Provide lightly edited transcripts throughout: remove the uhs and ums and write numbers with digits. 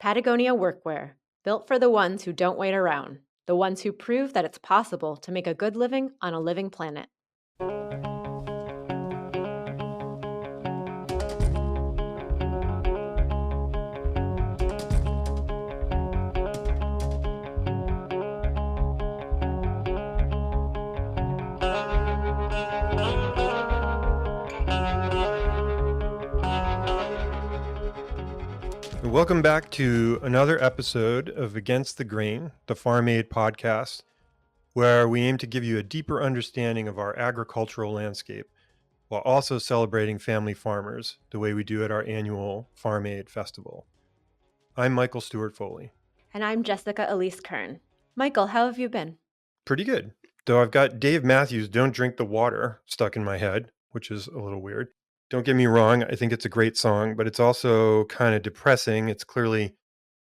Patagonia workwear, built for the ones who don't wait around, the ones who prove that it's possible to make a good living on a living planet. Welcome back to another episode of Against the Grain, the Farm Aid podcast, where we aim to give you a deeper understanding of our agricultural landscape while also celebrating family farmers the way we do at our annual Farm Aid Festival. I'm Michael Stewart Foley. And I'm Jessica Elise Kern. Michael, how have you been? Pretty good, though I've got Dave Matthews' Don't Drink the Water stuck in my head, which is a little weird. Don't get me wrong, I think it's a great song, but it's also kind of depressing. It's clearly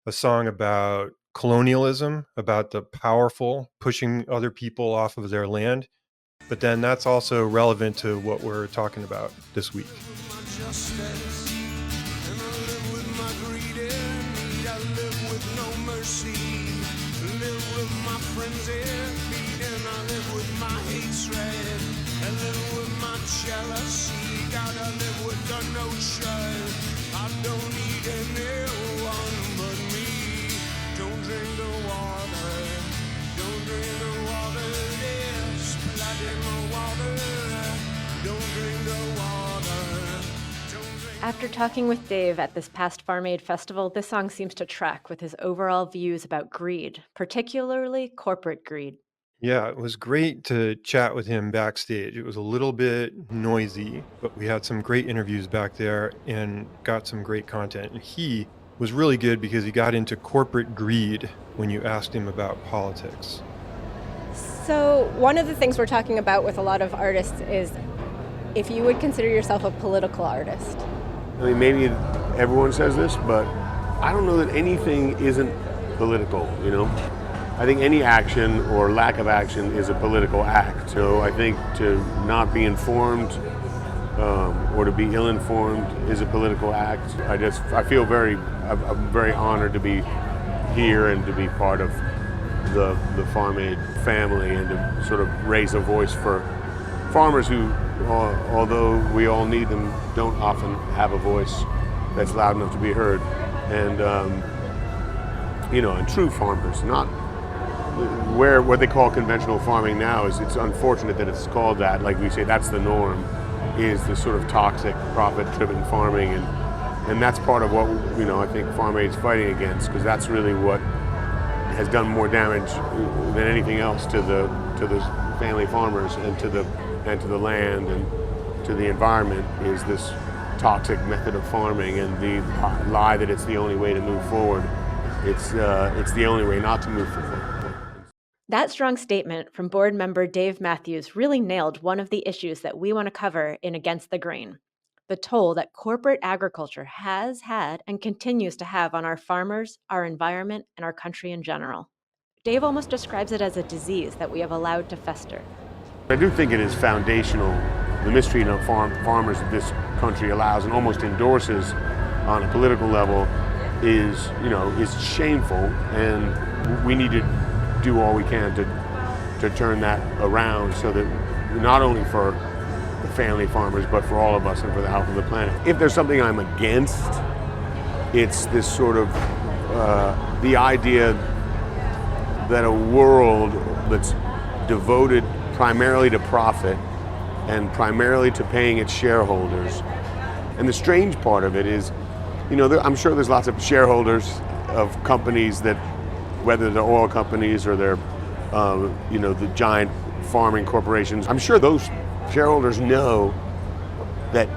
a song about colonialism, about the powerful pushing other people off of their land. But then that's also relevant to what we're talking about this week. After talking with Dave at this past Farm Aid Festival, this song seems to track with his overall views about greed, particularly corporate greed. Yeah, it was great to chat with him backstage. It was a little bit noisy, but we had some great interviews back there and got some great content. And he was really good because he got into corporate greed when you asked him about politics. So one of the things we're talking about with a lot of artists is if you would consider yourself a political artist. I mean, maybe everyone says this, but I don't know that anything isn't political, you know? I think any action or lack of action is a political act. So I think to not be informed or to be ill-informed is a political act. I feel I'm very honored to be here and to be part of the Farm Aid family and to sort of raise a voice for farmers who, although we all need them, don't often have a voice that's loud enough to be heard. And, and true farmers, not where what they call conventional farming now is, it's unfortunate that it's called that. Like we say, that's the norm, is the sort of toxic, profit-driven farming. And that's part of what, I think Farm Aid's fighting against, because that's really what has done more damage than anything else to the family farmers and to the land and to the environment, is this toxic method of farming and the lie that it's the only way to move forward. It's the only way not to move forward. That strong statement from board member Dave Matthews really nailed one of the issues that we want to cover in Against the Grain: the toll that corporate agriculture has had and continues to have on our farmers, our environment, and our country in general. Dave almost describes it as a disease that we have allowed to fester. I do think it is foundational. The mistreatment of farmers that this country allows and almost endorses on a political level is shameful, and we need to do all we can to turn that around so that not only for the family farmers, but for all of us and for the health of the planet. If there's something I'm against, it's this sort of the idea that a world that's devoted primarily to profit and primarily to paying its shareholders. And the strange part of it is, I'm sure there's lots of shareholders of companies that, whether they're oil companies or they're, the giant farming corporations, I'm sure those shareholders know that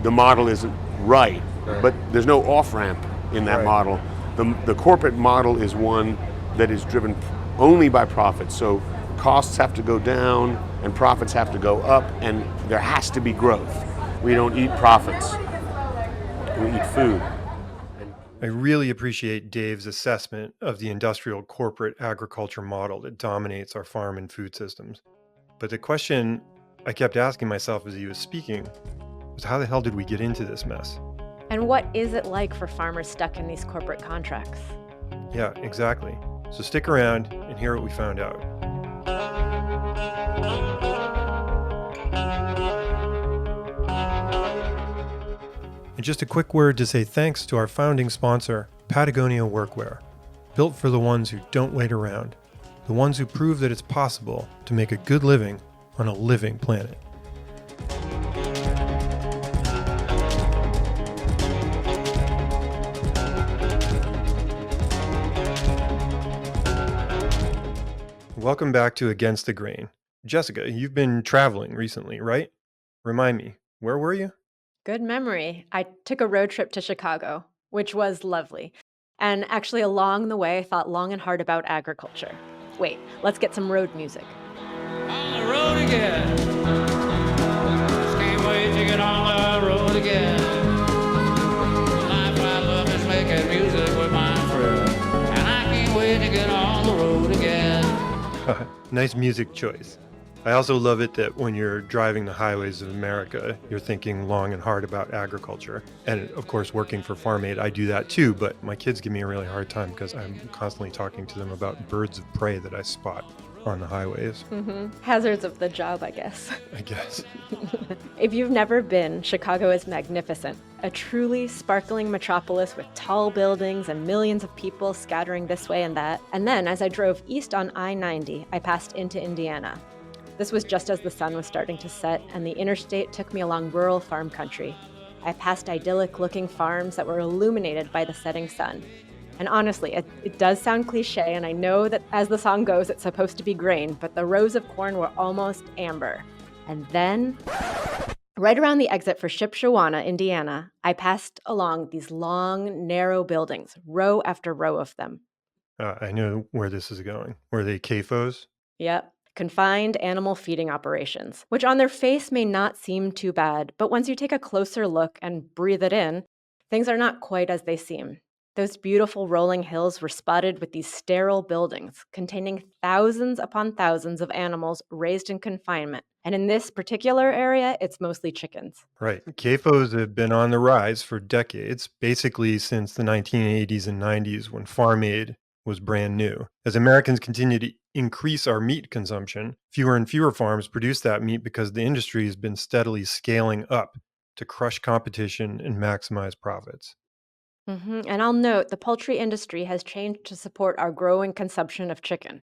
the model isn't right, but there's no off-ramp in that model. The corporate model is one that is driven only by profits. So costs have to go down and profits have to go up, and there has to be growth. We don't eat profits, we eat food. I really appreciate Dave's assessment of the industrial corporate agriculture model that dominates our farm and food systems. But the question I kept asking myself as he was speaking was, how the hell did we get into this mess? And what is it like for farmers stuck in these corporate contracts? Yeah, exactly. So stick around and hear what we found out. And just a quick word to say thanks to our founding sponsor, Patagonia Workwear. Built for the ones who don't wait around, the ones who prove that it's possible to make a good living on a living planet. Welcome back to Against the Grain. Jessica, you've been traveling recently, right? Remind me, where were you? Good memory. I took a road trip to Chicago, which was lovely. And actually, along the way, I thought long and hard about agriculture. Wait, let's get some road music. On the road again. Just can't wait to get on the road again. The life I love is making music with my friend. And I can't wait to get on the road again. Nice music choice. I also love it that when you're driving the highways of America, you're thinking long and hard about agriculture. And of course, working for Farm Aid, I do that too, but my kids give me a really hard time because I'm constantly talking to them about birds of prey that I spot on the highways, Hazards of the job, I guess. I guess. If you've never been, Chicago is magnificent. A truly sparkling metropolis with tall buildings and millions of people scattering this way and that. And then, as I drove east on I-90, I passed into Indiana. This was just as the sun was starting to set, and the interstate took me along rural farm country. I passed idyllic-looking farms that were illuminated by the setting sun. And honestly, it does sound cliche, and I know that as the song goes, it's supposed to be grain, but the rows of corn were almost amber. And then, right around the exit for Shipshewana, Indiana, I passed along these long, narrow buildings, row after row of them. I know where this is going. Were they CAFOs? Yep. Confined animal feeding operations, which on their face may not seem too bad, but once you take a closer look and breathe it in, things are not quite as they seem. Those beautiful rolling hills were spotted with these sterile buildings containing thousands upon thousands of animals raised in confinement. And in this particular area, it's mostly chickens. Right. CAFOs have been on the rise for decades, basically since the 1980s and 90s when Farm Aid was brand new. As Americans continue to increase our meat consumption, fewer and fewer farms produce that meat because the industry has been steadily scaling up to crush competition and maximize profits. And I'll note the poultry industry has changed to support our growing consumption of chicken.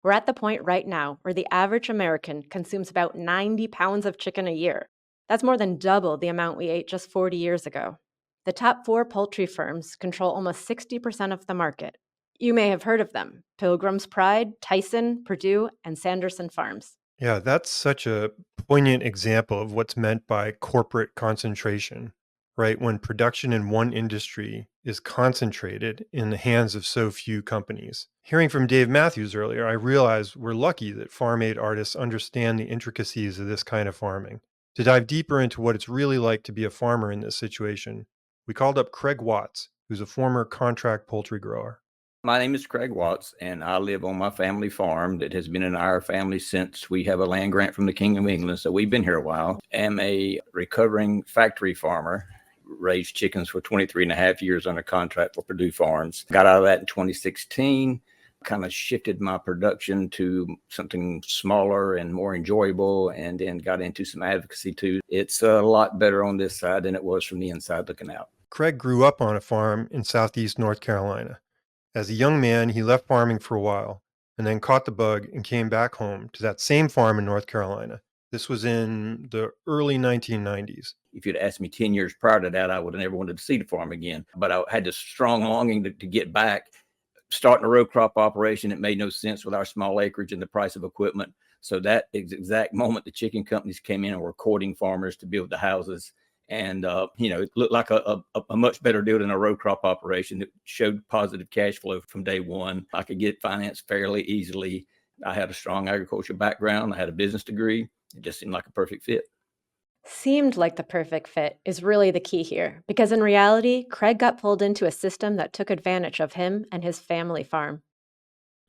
We're at the point right now where the average American consumes about 90 pounds of chicken a year. That's more than double the amount we ate just 40 years ago. The top 4 poultry firms control almost 60% of the market. You may have heard of them: Pilgrim's Pride, Tyson, Purdue, and Sanderson Farms. Yeah, that's such a poignant example of what's meant by corporate concentration, right? When production in one industry is concentrated in the hands of so few companies. Hearing from Dave Matthews earlier, I realized we're lucky that farm aid artists understand the intricacies of this kind of farming. To dive deeper into what it's really like to be a farmer in this situation, we called up Craig Watts, who's a former contract poultry grower. My name is Craig Watts, and I live on my family farm that has been in our family since we have a land grant from the Kingdom of England, so we've been here a while. I'm a recovering factory farmer, raised chickens for 23 and a half years under contract for Purdue Farms. Got out of that in 2016, kind of shifted my production to something smaller and more enjoyable, and then got into some advocacy too. It's a lot better on this side than it was from the inside looking out. Craig grew up on a farm in southeast North Carolina. As a young man, he left farming for a while and then caught the bug and came back home to that same farm in North Carolina. This was in the early 1990s. If you'd asked me 10 years prior to that, I would have never wanted to see the farm again. But I had this strong longing to get back. Starting a row crop operation, it made no sense with our small acreage and the price of equipment. So that exact moment, the chicken companies came in and were courting farmers to build the houses. And, it looked like a much better deal than a row crop operation that showed positive cash flow from day one. I could get financed fairly easily. I had a strong agriculture background. I had a business degree. It just seemed like a perfect fit. Seemed like the perfect fit is really the key here, because in reality, Craig got pulled into a system that took advantage of him and his family farm.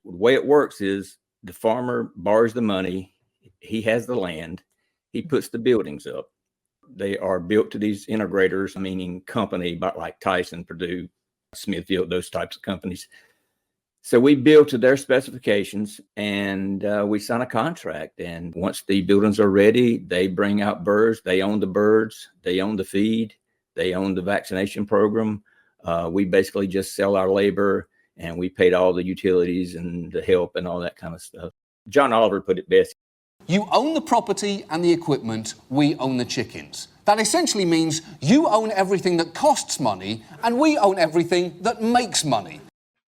The way it works is the farmer borrows the money. He has the land. He puts the buildings up. They are built to these integrators, meaning company, but like Tyson, Purdue, Smithfield, those types of companies. So we build to their specifications, and we sign a contract. And once the buildings are ready, they bring out birds. They own the birds. They own the feed. They own the vaccination program. We basically just sell our labor, and we paid all the utilities and the help and all that kind of stuff. John Oliver put it best. You own the property and the equipment, we own the chickens. That essentially means you own everything that costs money, and we own everything that makes money.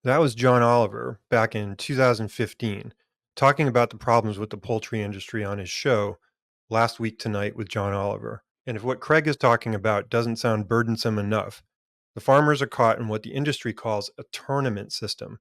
That was John Oliver back in 2015, talking about the problems with the poultry industry on his show, Last Week Tonight with John Oliver. And if what Craig is talking about doesn't sound burdensome enough, the farmers are caught in what the industry calls a tournament system,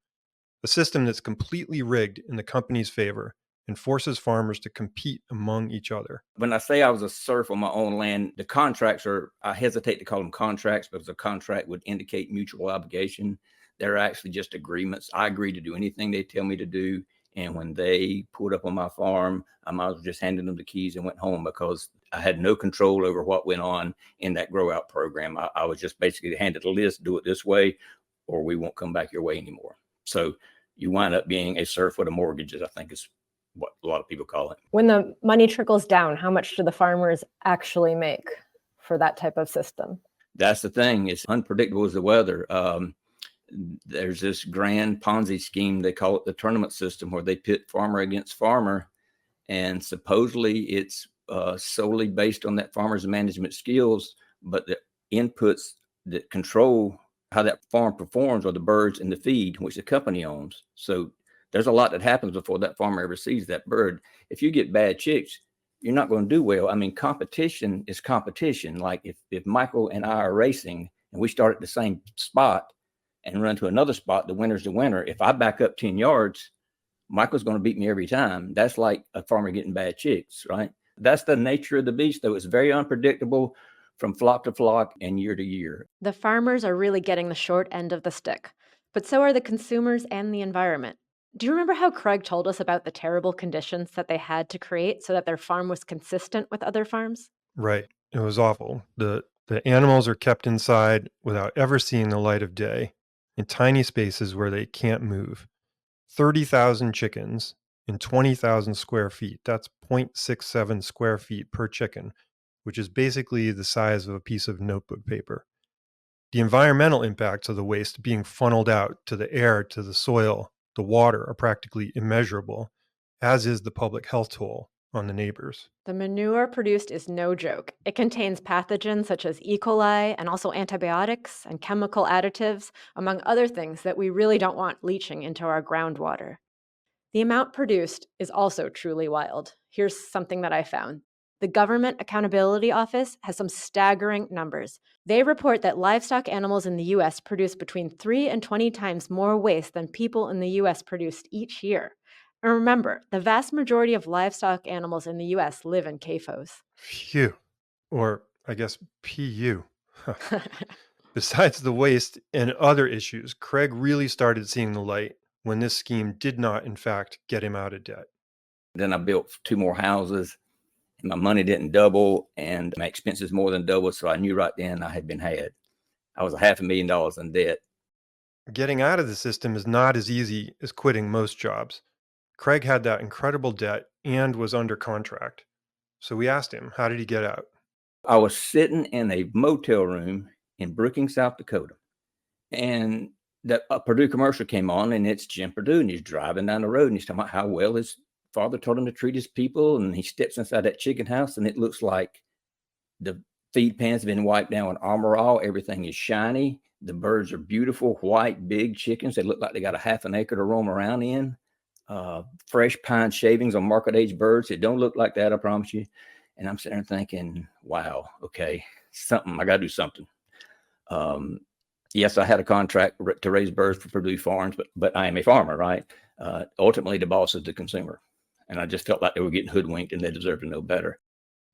a system that's completely rigged in the company's favor and forces farmers to compete among each other. When I say I was a serf on my own land, the contracts are, I hesitate to call them contracts because a contract would indicate mutual obligation. They're actually just agreements. I agree to do anything they tell me to do. And when they pulled up on my farm, I might as well just handed them the keys and went home because I had no control over what went on in that grow out program. I was just basically handed a list, do it this way, or we won't come back your way anymore. So you wind up being a serf with a mortgage, I think is what a lot of people call it. When the money trickles down, how much do the farmers actually make for that type of system? That's the thing. It's unpredictable as the weather. There's this grand Ponzi scheme. They call it the tournament system, where they pit farmer against farmer. And supposedly it's solely based on that farmer's management skills, but the inputs that control how that farm performs are the birds and the feed, which the company owns. So there's a lot that happens before that farmer ever sees that bird. If you get bad chicks, you're not going to do well. I mean, competition is competition. Like if Michael and I are racing and we start at the same spot and run to another spot, the winner's the winner. If I back up 10 yards, Michael's going to beat me every time. That's like a farmer getting bad chicks, right? That's the nature of the beast, though. It's very unpredictable from flock to flock and year to year. The farmers are really getting the short end of the stick, but so are the consumers and the environment. Do you remember how Craig told us about the terrible conditions that they had to create so that their farm was consistent with other farms? Right. It was awful. The animals are kept inside without ever seeing the light of day in tiny spaces where they can't move. 30,000 chickens in 20,000 square feet. That's 0.67 square feet per chicken, which is basically the size of a piece of notebook paper. The environmental impacts of the waste being funneled out to the air, to the soil, the water are practically immeasurable, as is the public health toll on the neighbors. The manure produced is no joke. It contains pathogens such as E. coli and also antibiotics and chemical additives, among other things that we really don't want leaching into our groundwater. The amount produced is also truly wild. Here's something that I found. The Government Accountability Office has some staggering numbers. They report that livestock animals in the U.S. produce between 3 and 20 times more waste than people in the U.S. produced each year. And remember, the vast majority of livestock animals in the U.S. live in CAFOs. Phew. Or, I guess, PU. Besides the waste and other issues, Craig really started seeing the light when this scheme did not, in fact, get him out of debt. Then I built 2 more houses. And my money didn't double and my expenses more than doubled. So I knew right then I had been had. I was $500,000 in debt. Getting out of the system is not as easy as quitting most jobs. Craig had that incredible debt and was under contract. So we asked him, how did he get out? I was sitting in a motel room in Brookings, South Dakota. And a Purdue commercial came on, and it's Jim Purdue, and he's driving down the road, and he's talking about how well his father told him to treat his people. And he steps inside that chicken house, and it looks like the feed pans have been wiped down with Armor All. Everything is shiny. The birds are beautiful, white, big chickens. They look like they got a half an acre to roam around in. Fresh pine shavings on market age birds. It don't look like that, I promise you. And I'm sitting there thinking, wow, okay, I got to do something. Yes, I had a contract to raise birds for Purdue Farms, but I am a farmer, right? Ultimately, the boss is the consumer. And I just felt like they were getting hoodwinked and they deserved to know better.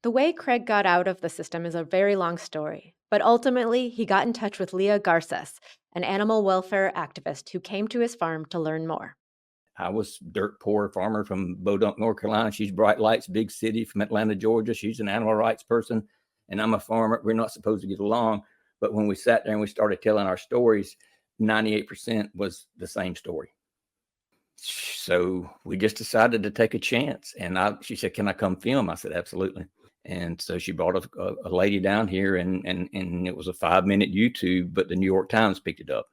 The way Craig got out of the system is a very long story, but ultimately he got in touch with Leah Garces, an animal welfare activist who came to his farm to learn more. I was dirt poor farmer from Bodunk, North Carolina. She's Bright Lights, big city from Atlanta, Georgia. She's an animal rights person. and I'm a farmer. We're not supposed to get along. But when we sat there and we started telling our stories, 98% was the same story. So we just decided to take a chance. And she said, "Can I come film?" I said, "Absolutely." And so she brought a lady down here, and it was a 5-minute YouTube, but the New York Times picked it up.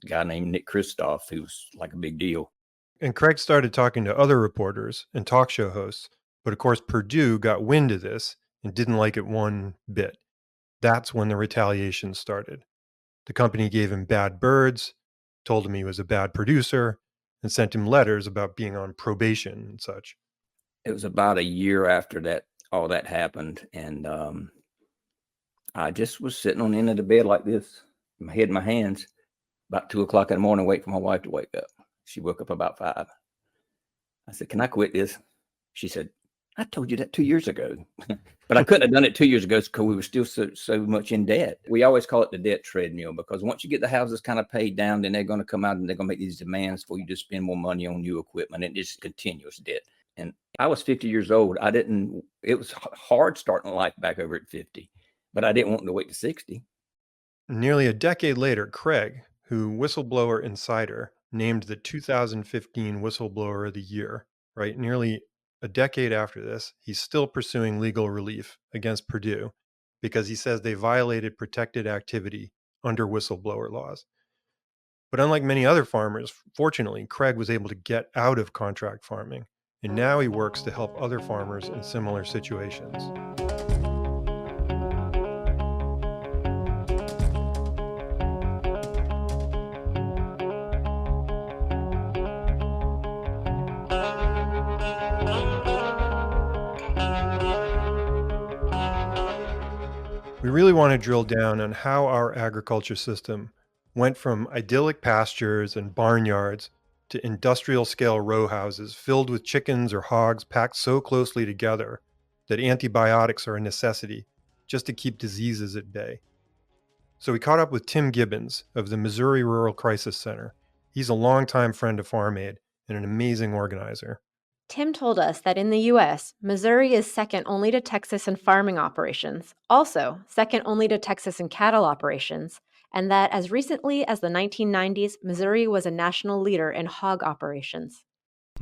A guy named Nick Kristof, who's like a big deal. And Craig started talking to other reporters and talk show hosts, but of course Purdue got wind of this and didn't like it one bit. That's when the retaliation started. The company gave him bad birds, told him he was a bad producer, and sent him letters about being on probation and such. It was about a year after that, all that happened. And I just was sitting on the end of the bed like this, my head in my hands, about 2 o'clock in the morning, waiting for my wife to wake up. She woke up about 5. I said, "Can I quit this?" She said, "I told you that 2 years ago." But I couldn't have done it 2 years ago because we were still so much in debt. We always call it the debt treadmill, because once you get the houses kind of paid down, then they're going to come out and they're going to make these demands for you to spend more money on new equipment, and it's continuous debt. And I was 50 years old. It was hard starting life back over at 50, but I didn't want to wait to 60. Nearly a decade later, Craig, who Whistleblower Insider named the 2015 Whistleblower of the Year, right? Nearly a decade after this, he's still pursuing legal relief against Purdue because he says they violated protected activity under whistleblower laws. But unlike many other farmers, fortunately, Craig was able to get out of contract farming, and now he works to help other farmers in similar situations. We really want to drill down on how our agriculture system went from idyllic pastures and barnyards to industrial scale row houses filled with chickens or hogs packed so closely together that antibiotics are a necessity just to keep diseases at bay. So we caught up with Tim Gibbons of the Missouri Rural Crisis Center. He's a longtime friend of Farm Aid and an amazing organizer. Tim told us that in the U.S., Missouri is second only to Texas in farming operations, also second only to Texas in cattle operations, and that as recently as the 1990s, Missouri was a national leader in hog operations.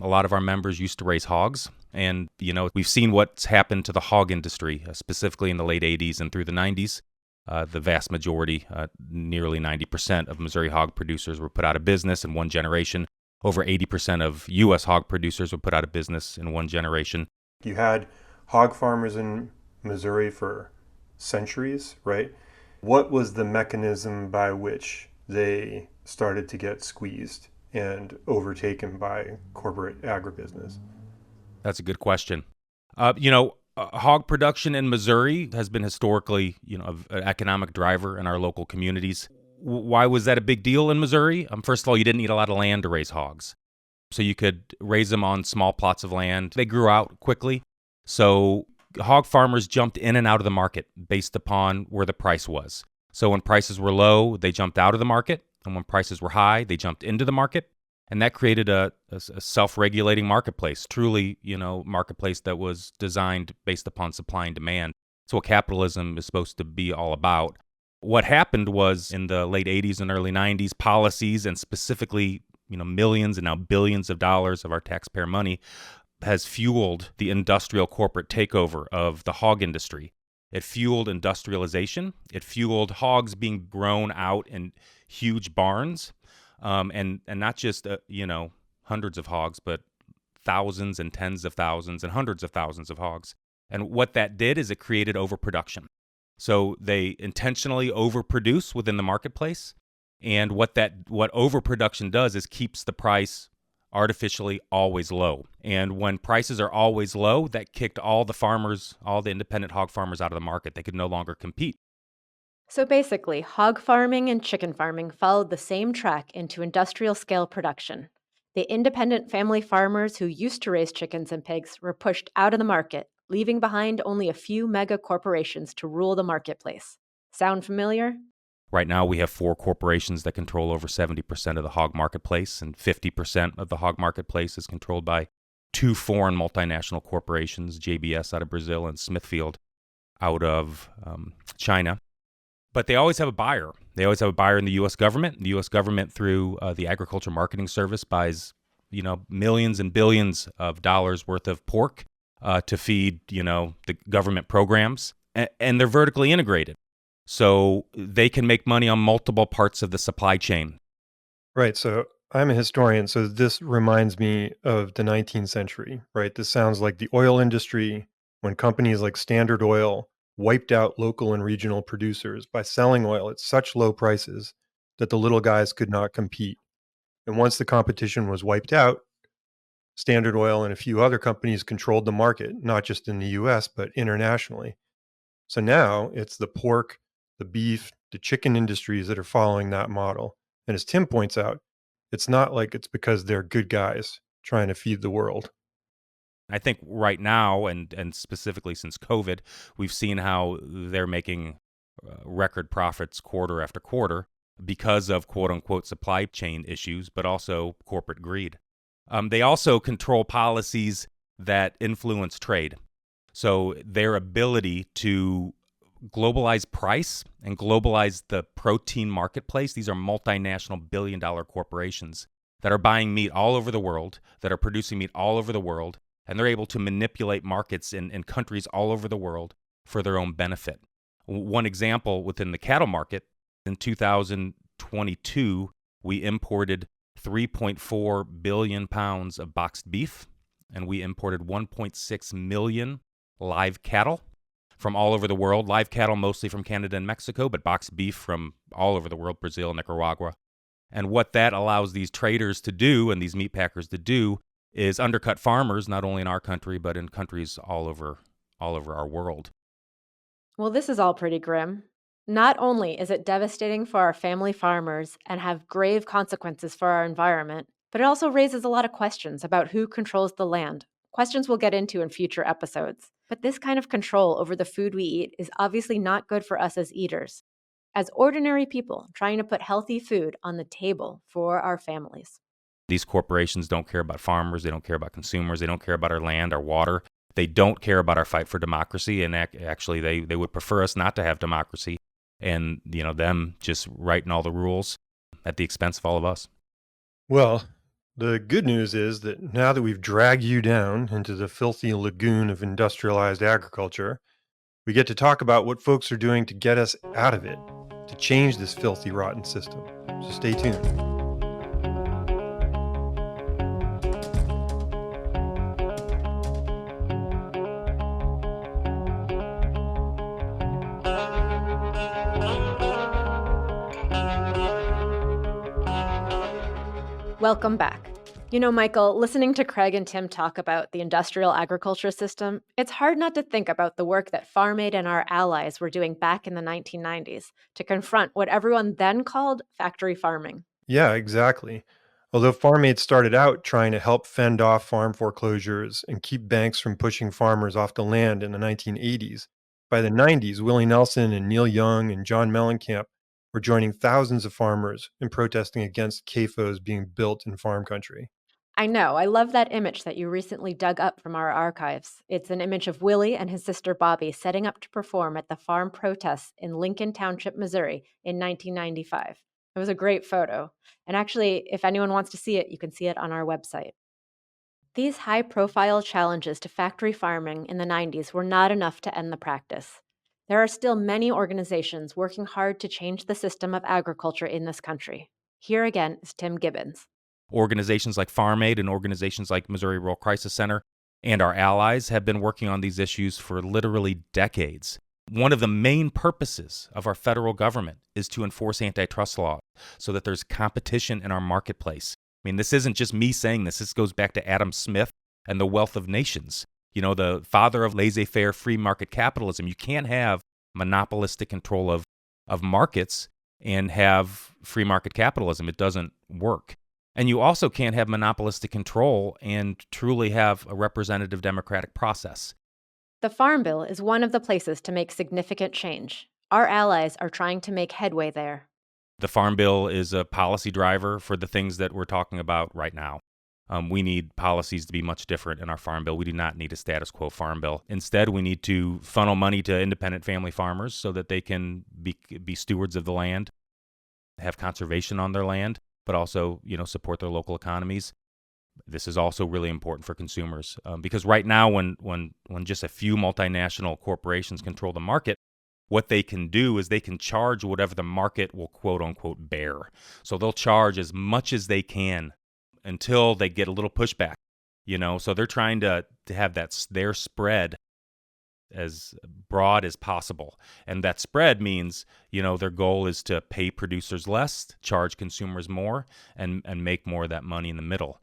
A lot of our members used to raise hogs, and, we've seen what's happened to the hog industry, specifically in the late 80s and through the 90s. The vast majority, nearly 90% of Missouri hog producers were put out of business in one generation. Over 80% of U.S. hog producers were put out of business in one generation. You had hog farmers in Missouri for centuries, right? What was the mechanism by which they started to get squeezed and overtaken by corporate agribusiness? That's a good question. Hog production in Missouri has been historically, an economic driver in our local communities. Why was that a big deal in Missouri? First of all, you didn't need a lot of land to raise hogs. So you could raise them on small plots of land. They grew out quickly. So hog farmers jumped in and out of the market based upon where the price was. So when prices were low, they jumped out of the market. And when prices were high, they jumped into the market. And that created a self-regulating marketplace, truly, marketplace that was designed based upon supply and demand. That's what capitalism is supposed to be all about. What happened was in the late 80s and early 90s, policies and specifically, millions and now billions of dollars of our taxpayer money has fueled the industrial corporate takeover of the hog industry. It fueled industrialization. It fueled hogs being grown out in huge barns, and not just, hundreds of hogs, but thousands and tens of thousands and hundreds of thousands of hogs. And what that did is it created overproduction. So they intentionally overproduce within the marketplace, and what overproduction does is keeps the price artificially always low. And when prices are always low, that kicked all the independent hog farmers out of the market. They could no longer compete. So basically, hog farming and chicken farming followed the same track into industrial scale production. The independent family farmers who used to raise chickens and pigs were pushed out of the market, leaving behind only a few mega corporations to rule the marketplace. Sound familiar? Right now, we have 4 corporations that control over 70% of the hog marketplace, and 50% of the hog marketplace is controlled by 2 foreign multinational corporations, JBS out of Brazil and Smithfield out of China. But they always have a buyer. They always have a buyer in the U.S. government. The U.S. government, through the Agriculture Marketing Service, buys millions and billions of dollars worth of pork to feed the government programs, and they're vertically integrated, so they can make money on multiple parts of the supply chain. Right. So I'm a historian, so this reminds me of the 19th century, right? This sounds like the oil industry when companies like Standard Oil wiped out local and regional producers by selling oil at such low prices that the little guys could not compete. And once the competition was wiped out, Standard Oil and a few other companies controlled the market, not just in the US, but internationally. So now it's the pork, the beef, the chicken industries that are following that model. And as Tim points out, it's not like it's because they're good guys trying to feed the world. I think right now, and specifically since COVID, we've seen how they're making record profits quarter after quarter because of quote-unquote supply chain issues, but also corporate greed. They also control policies that influence trade. So their ability to globalize price and globalize the protein marketplace, these are multinational billion-dollar corporations that are buying meat all over the world, that are producing meat all over the world, and they're able to manipulate markets in countries all over the world for their own benefit. One example within the cattle market, in 2022, we imported 3.4 billion pounds of boxed beef, and we imported 1.6 million live cattle from all over the world. Live cattle mostly from Canada and Mexico, but boxed beef from all over the world, Brazil, Nicaragua. And what that allows these traders to do and these meat packers to do is undercut farmers, not only in our country, but in countries all over our world. Well, this is all pretty grim. Not only is it devastating for our family farmers and have grave consequences for our environment, but it also raises a lot of questions about who controls the land. Questions we'll get into in future episodes. But this kind of control over the food we eat is obviously not good for us as eaters, as ordinary people trying to put healthy food on the table for our families. These corporations don't care about farmers. They don't care about consumers. They don't care about our land, our water. They don't care about our fight for democracy. And actually, they would prefer us not to have democracy and, them just writing all the rules at the expense of all of us. Well, the good news is that now that we've dragged you down into the filthy lagoon of industrialized agriculture, we get to talk about what folks are doing to get us out of it, to change this filthy, rotten system. So stay tuned. Welcome back. Michael, listening to Craig and Tim talk about the industrial agriculture system, it's hard not to think about the work that Farm Aid and our allies were doing back in the 1990s to confront what everyone then called factory farming. Yeah, exactly. Although Farm Aid started out trying to help fend off farm foreclosures and keep banks from pushing farmers off the land in the 1980s, by the 90s, Willie Nelson and Neil Young and John Mellencamp were joining thousands of farmers in protesting against CAFOs being built in farm country. I know. I love that image that you recently dug up from our archives. It's an image of Willie and his sister Bobby setting up to perform at the farm protests in Lincoln Township, Missouri in 1995. It was a great photo. And actually, if anyone wants to see it, you can see it on our website. These high-profile challenges to factory farming in the 90s were not enough to end the practice. There are still many organizations working hard to change the system of agriculture in this country. Here again is Tim Gibbons. Organizations like Farm Aid and organizations like Missouri Rural Crisis Center and our allies have been working on these issues for literally decades. One of the main purposes of our federal government is to enforce antitrust law so that there's competition in our marketplace. I mean, this isn't just me saying this. This goes back to Adam Smith and the Wealth of Nations. The father of laissez-faire free market capitalism. You can't have monopolistic control of markets and have free market capitalism. It doesn't work. And you also can't have monopolistic control and truly have a representative democratic process. The Farm Bill is one of the places to make significant change. Our allies are trying to make headway there. The Farm Bill is a policy driver for the things that we're talking about right now. We need policies to be much different in our farm bill. We do not need a status quo farm bill. Instead, we need to funnel money to independent family farmers so that they can be stewards of the land, have conservation on their land, but also, support their local economies. This is also really important for consumers because right now, when just a few multinational corporations control the market, what they can do is they can charge whatever the market will quote unquote bear. So they'll charge as much as they can until they get a little pushback, So they're trying to have their spread as broad as possible. And that spread means, their goal is to pay producers less, charge consumers more, and make more of that money in the middle.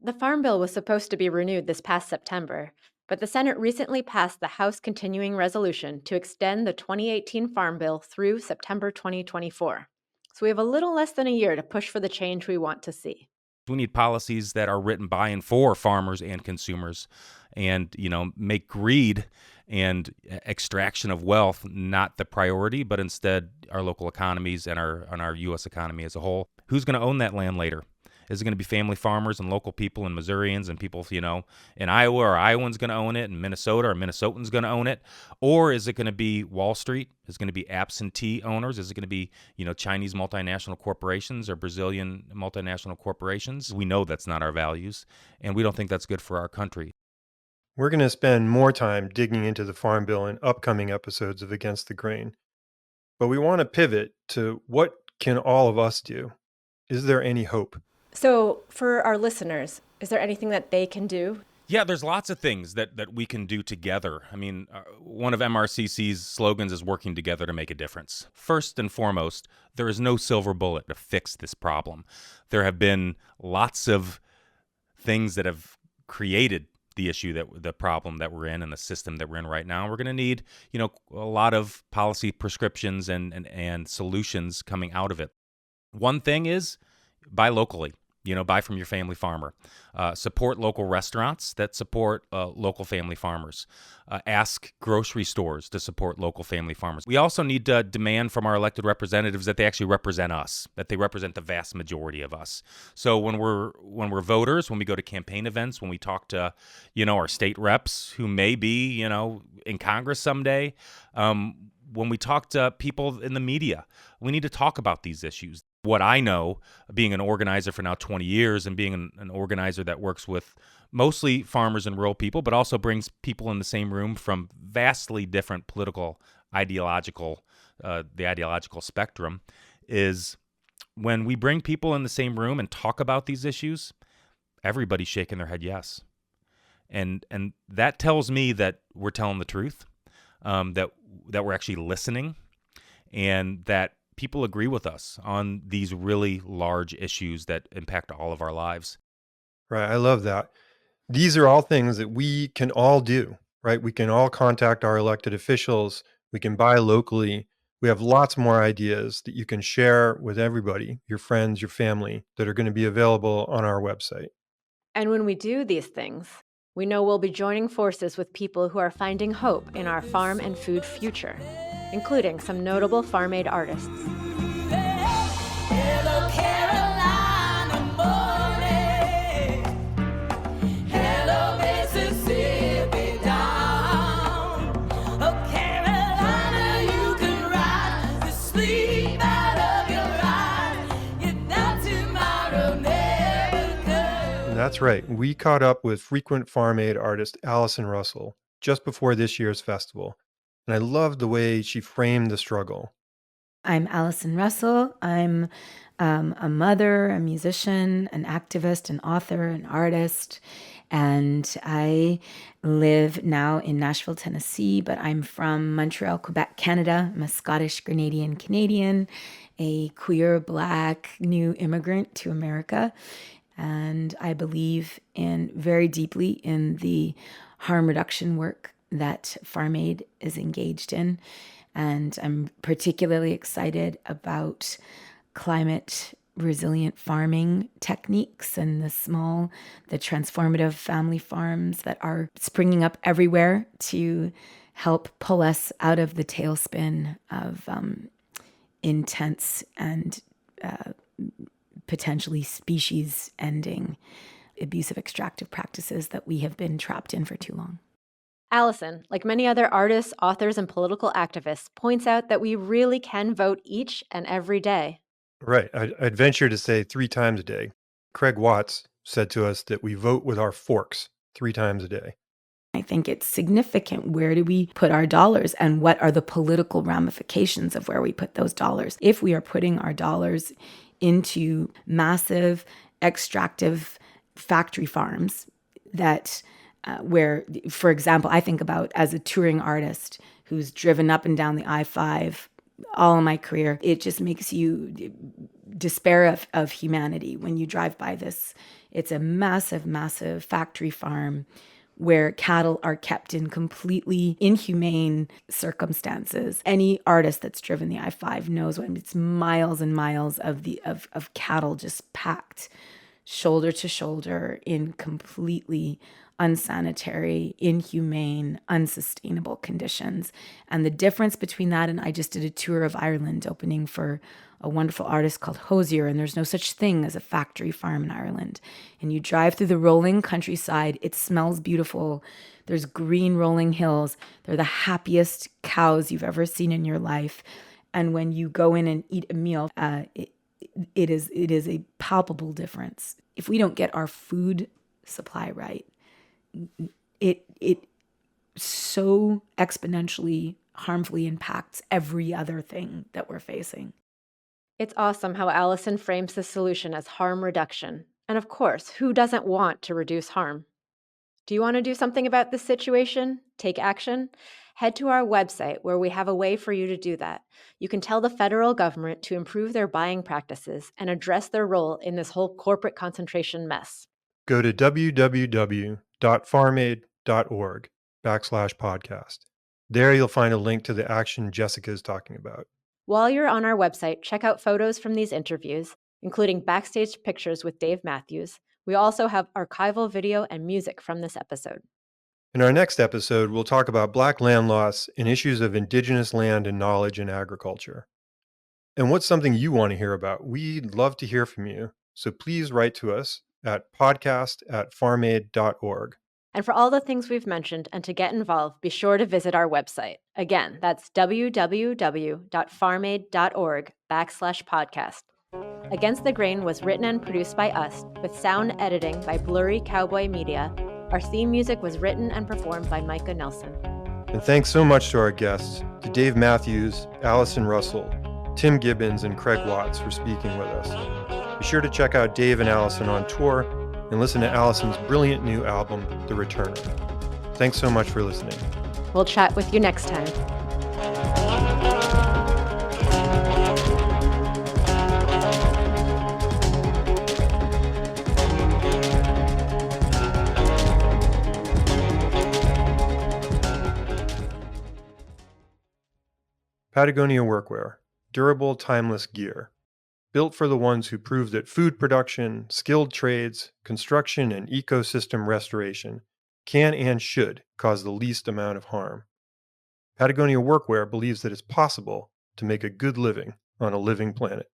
The Farm Bill was supposed to be renewed this past September, but the Senate recently passed the House Continuing Resolution to extend the 2018 Farm Bill through September 2024. So we have a little less than a year to push for the change we want to see. We need policies that are written by and for farmers and consumers and, make greed and extraction of wealth not the priority, but instead our local economies and our U.S. economy as a whole. Who's going to own that land later? Is it going to be family farmers and local people and Missourians and people, in Iowa, or Iowans going to own it, and Minnesota or Minnesotans going to own it? Or is it going to be Wall Street? Is it going to be absentee owners? Is it going to be, Chinese multinational corporations or Brazilian multinational corporations? We know that's not our values, and we don't think that's good for our country. We're going to spend more time digging into the Farm Bill in upcoming episodes of Against the Grain. But we want to pivot to what can all of us do? Is there any hope? So for our listeners, is there anything that they can do? Yeah, there's lots of things that we can do together. I mean, one of MRCC's slogans is working together to make a difference. First and foremost, there is no silver bullet to fix this problem. There have been lots of things that have created the issue, the problem that we're in and the system that we're in right now. We're going to need, a lot of policy prescriptions and solutions coming out of it. One thing is buy locally. Buy from your family farmer. Support local restaurants that support local family farmers. Ask grocery stores to support local family farmers. We also need to demand from our elected representatives that they actually represent us, that they represent the vast majority of us. So when we're voters, when we go to campaign events, when we talk to, our state reps who may be, in Congress someday, when we talk to people in the media, we need to talk about these issues. What I know, being an organizer for now 20 years and being an organizer that works with mostly farmers and rural people, but also brings people in the same room from vastly different political, ideological spectrum, is when we bring people in the same room and talk about these issues, everybody's shaking their head yes. And that tells me that we're telling the truth, that we're actually listening, and that people agree with us on these really large issues that impact all of our lives. Right. I love that. These are all things that we can all do, right? We can all contact our elected officials. We can buy locally. We have lots more ideas that you can share with everybody, your friends, your family, that are going to be available on our website. And when we do these things, we know we'll be joining forces with people who are finding hope in our farm and food future, including some notable farm aid artists. Hello, Carolina morning. Hello, Mississippi dawn. Oh, Carolina, you can ride the sleep out of your eyes. Yet not tomorrow never comes. That's right. We caught up with frequent farm aid artist Allison Russell just before this year's festival. And I loved the way she framed the struggle. I'm Allison Russell. I'm a mother, a musician, an activist, an author, an artist. And I live now in Nashville, Tennessee, but I'm from Montreal, Quebec, Canada. I'm a Scottish Grenadian Canadian, a queer, Black, new immigrant to America. And I believe very deeply in the harm reduction work that Farm Aid is engaged in. And I'm particularly excited about climate resilient farming techniques and the transformative family farms that are springing up everywhere to help pull us out of the tailspin of intense and potentially species-ending abusive extractive practices that we have been trapped in for too long. Allison, like many other artists, authors, and political activists, points out that we really can vote each and every day. Right. I'd venture to say 3 times a day. Craig Watts said to us that we vote with our forks 3 times a day. I think it's significant. Where do we put our dollars, and what are the political ramifications of where we put those dollars? If we are putting our dollars into massive extractive factory farms that where, for example, I think about as a touring artist who's driven up and down the I-5 all of my career, it just makes you despair of humanity when you drive by this. It's a massive, massive factory farm where cattle are kept in completely inhumane circumstances. Any artist that's driven the I-5 knows when it's miles and miles of cattle just packed shoulder to shoulder in completely unsanitary, inhumane, unsustainable conditions. And the difference between that, and I just did a tour of Ireland opening for a wonderful artist called Hosier, and there's no such thing as a factory farm in Ireland. And you drive through the rolling countryside, it smells beautiful. There's green rolling hills. They're the happiest cows you've ever seen in your life. And when you go in and eat a meal, it is a palpable difference. If we don't get our food supply right, it so exponentially harmfully impacts every other thing that we're facing. It's awesome how Allison frames the solution as harm reduction. And of course, who doesn't want to reduce harm? Do you want to do something about this situation? Take action? Head to our website where we have a way for you to do that. You can tell the federal government to improve their buying practices and address their role in this whole corporate concentration mess. Go to www.farmaid.org/podcast. There you'll find a link to the action Jessica is talking about. While you're on our website, check out photos from these interviews, including backstage pictures with Dave Matthews. We also have archival video and music from this episode. In our next episode, we'll talk about Black land loss and issues of Indigenous land and knowledge in agriculture. And what's something you want to hear about? We'd love to hear from you. So please write to us at podcast@farmaid.org. And for all the things we've mentioned and to get involved, be sure to visit our website. Again, that's www.farmaid.org/podcast. Against the Grain was written and produced by us, with sound editing by Blurry Cowboy Media. Our theme music was written and performed by Micah Nelson. And thanks so much to our guests, to Dave Matthews, Allison Russell, Tim Gibbons, and Craig Watts for speaking with us. Be sure to check out Dave and Allison on tour and listen to Allison's brilliant new album, The Returner. Thanks so much for listening. We'll chat with you next time. Patagonia Workwear, durable, timeless gear. Built for the ones who prove that food production, skilled trades, construction, and ecosystem restoration can and should cause the least amount of harm. Patagonia Workwear believes that it's possible to make a good living on a living planet.